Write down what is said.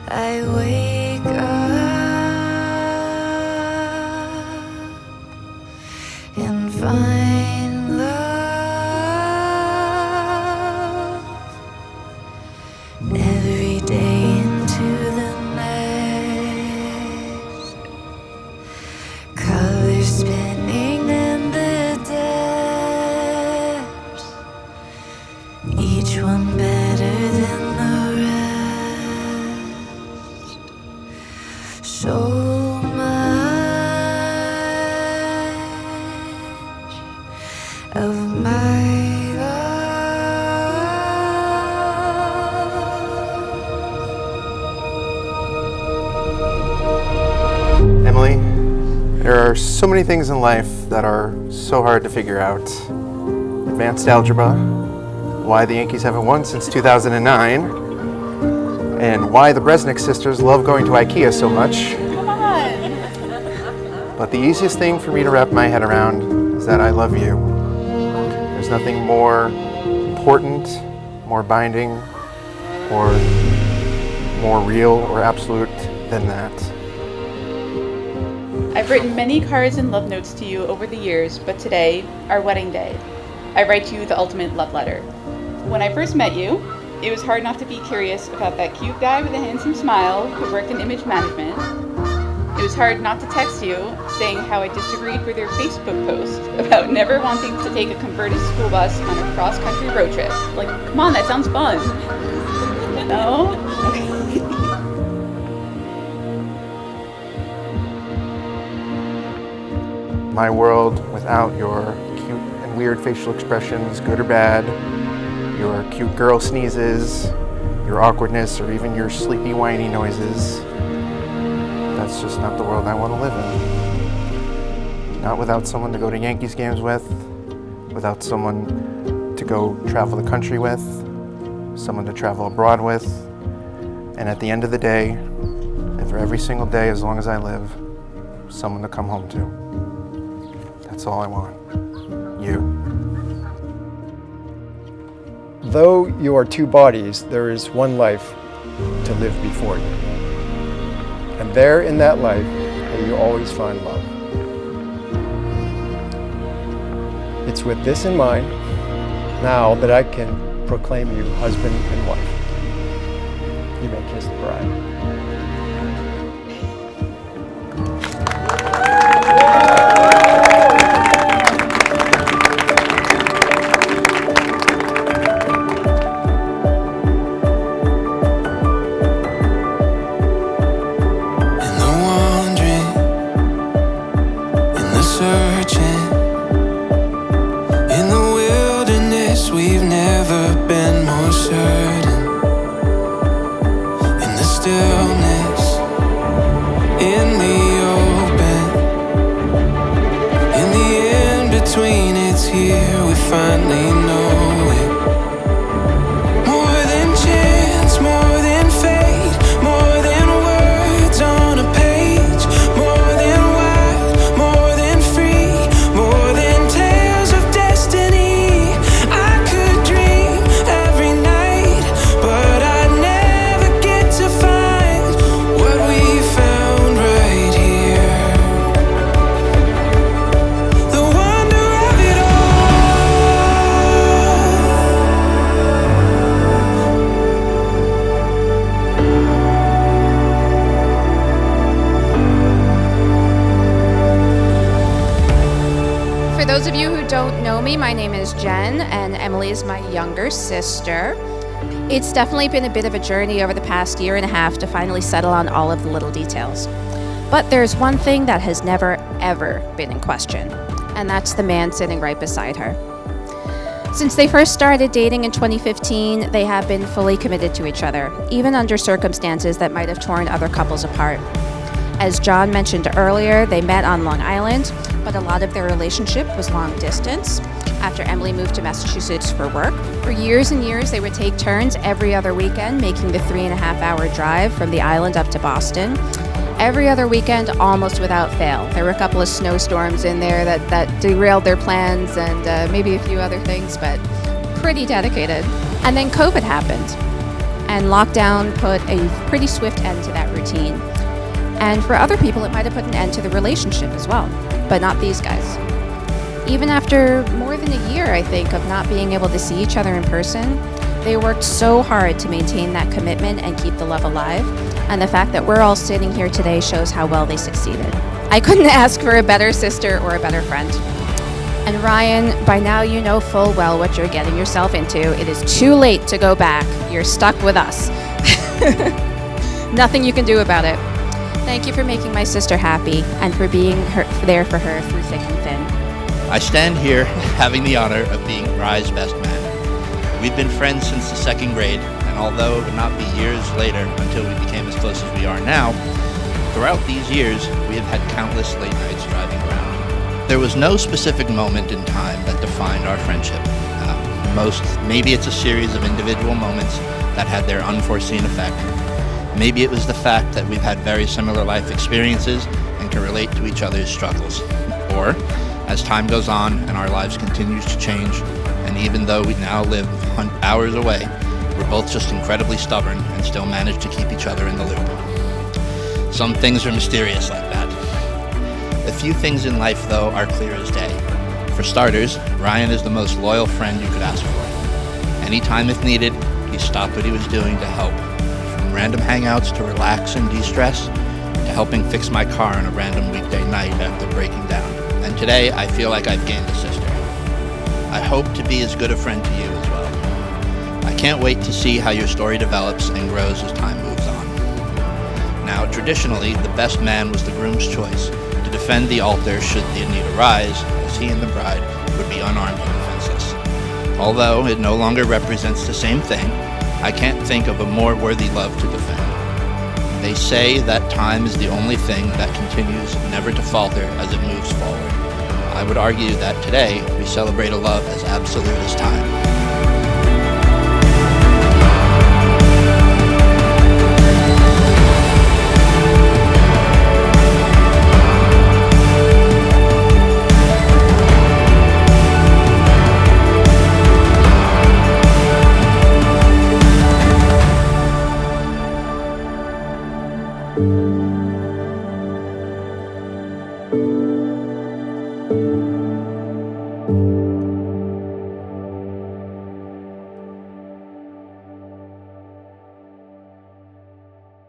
I wake up and find love every day into the next. Colors spinning in the depths, each one better than the rest. So much of my love. Emily, there are so many things in life that are so hard to figure out. Advanced algebra, why the Yankees haven't won since 2009, and why the Bresnik sisters love going to IKEA so much. Come on. But the easiest thing for me to wrap my head around is that I love you. There's nothing more important, more binding, or more real or absolute than that. I've written many cards and love notes to you over the years, but today, our wedding day, I write you the ultimate love letter. When I first met you, it was hard not to be curious about that cute guy with a handsome smile who worked in image management. It was hard not to text you saying how I disagreed with your Facebook post about never wanting to take a converted school bus on a cross-country road trip. Like, come on, that sounds fun. No? Okay. My world without your cute and weird facial expressions, good or bad, your cute girl sneezes, your awkwardness, or even your sleepy, whiny noises. That's just not the world I want to live in. Not without someone to go to Yankees games with, without someone to go travel the country with, someone to travel abroad with, and at the end of the day, and for every single day as long as I live, someone to come home to. That's all I want. You. Though you are two bodies, there is one life to live before you. And there in that life, will you always find love. It's with this in mind, now that I can proclaim you husband and wife. You may kiss the bride. We've never been more certain. In the stillness, in the open, in the in-between, it's here, we finally know it. More than chance, more than fate, more than words on a page, more than wild, more than free, more than tales of destiny. For those of you who don't know me, my name is Jen, and Emily is my younger sister. It's definitely been a bit of a journey over the past year and a half to finally settle on all of the little details. But there's one thing that has never, ever been in question, and that's the man sitting right beside her. Since they first started dating in 2015, they have been fully committed to each other, even under circumstances that might have torn other couples apart. As John mentioned earlier, they met on Long Island, but a lot of their relationship was long distance after Emily moved to Massachusetts for work. For years and years, they would take turns every other weekend, making the 3.5-hour drive from the island up to Boston. Every other weekend, almost without fail. There were a couple of snowstorms in there that derailed their plans and maybe a few other things, but pretty dedicated. And then COVID happened. And lockdown put a pretty swift end to that routine. And for other people, it might have put an end to the relationship as well, but not these guys. Even after more than a year, I think, of not being able to see each other in person, they worked so hard to maintain that commitment and keep the love alive. And the fact that we're all sitting here today shows how well they succeeded. I couldn't ask for a better sister or a better friend. And Ryan, by now you know full well what you're getting yourself into. It is too late to go back. You're stuck with us. Nothing you can do about it. Thank you for making my sister happy and for being there for her through thick and thin. I stand here having the honor of being Ryne's best man. We've been friends since the 2nd grade, and although it would not be years later until we became as close as we are now, throughout these years, we have had countless late nights driving around. There was no specific moment in time that defined our friendship. Maybe it's a series of individual moments that had their unforeseen effect. Maybe it was the fact that we've had very similar life experiences and can relate to each other's struggles. Or, as time goes on and our lives continues to change, and even though we now live hours away, we're both just incredibly stubborn and still manage to keep each other in the loop. Some things are mysterious like that. A few things in life, though, are clear as day. For starters, Ryne is the most loyal friend you could ask for. Anytime if needed, he stopped what he was doing to help. From random hangouts to relax and de-stress, to helping fix my car on a random weekday night after breaking down. And today, I feel like I've gained a sister. I hope to be as good a friend to you as well. I can't wait to see how your story develops and grows as time moves on. Now, traditionally, the best man was the groom's choice to defend the altar should the need arise, as he and the bride would be unarmed and defenseless. Although it no longer represents the same thing, I can't think of a more worthy love to defend. They say that time is the only thing that continues never to falter as it moves forward. I would argue that today we celebrate a love as absolute as time.